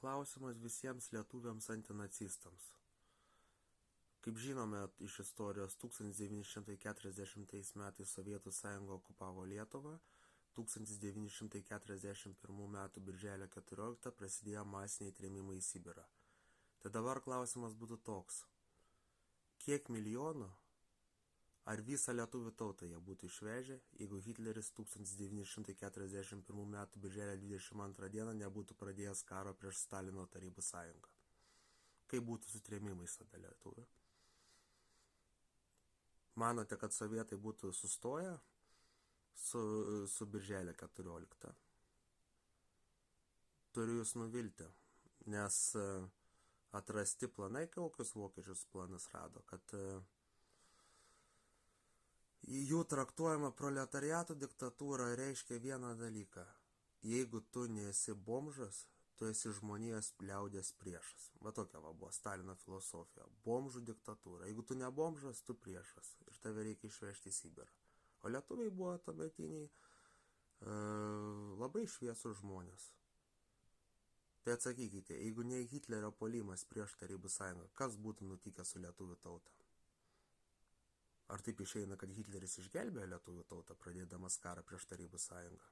Klausimas visiems lietuviams antinacistams. Kaip žinome iš istorijos, 1940 metais Sovietų sąjunga okupavo Lietuvą, 1941 metų birželio 14 prasidėjo masiniai trėmimai į Sibirą. Tai dabar klausimas būtų toks. Kiek milijonų ar visą lietuvių tautą jie būtų išvežę, jeigu Hitleris 1941 metų birželio 22 dieną nebūtų pradėjęs karo prieš Stalino Tarybų sąjungą? Kaip būtų su trėmimais tada lietuvių? Manote, kad sovietai būtų sustoję su birželio 14? Turiu jūs nuvilti, nes atrasti planai, kokius vokiečius planus rado, kad jų traktuojama proletariato diktatūra reiškia vieną dalyką. Jeigu tu nesi bomžas, tu esi žmonijos liaudės priešas. Va tokia buvo Stalino filosofija. Bomžų diktatūra. Jeigu tu ne bomžas, tu priešas. Ir tave reikia išvežti į Sibirą. O lietuviai buvo tuometiniai labai šviesūs žmonės. Tai atsakykite, jeigu ne Hitlerio puolimas prieš Tarybų sąjungą, kas būtų nutikę su lietuvių tauta? Ar taip išeina, kad Hitleris išgelbėjo lietuvių tautą, pradėdamas karą prieš Tarybų sąjungą?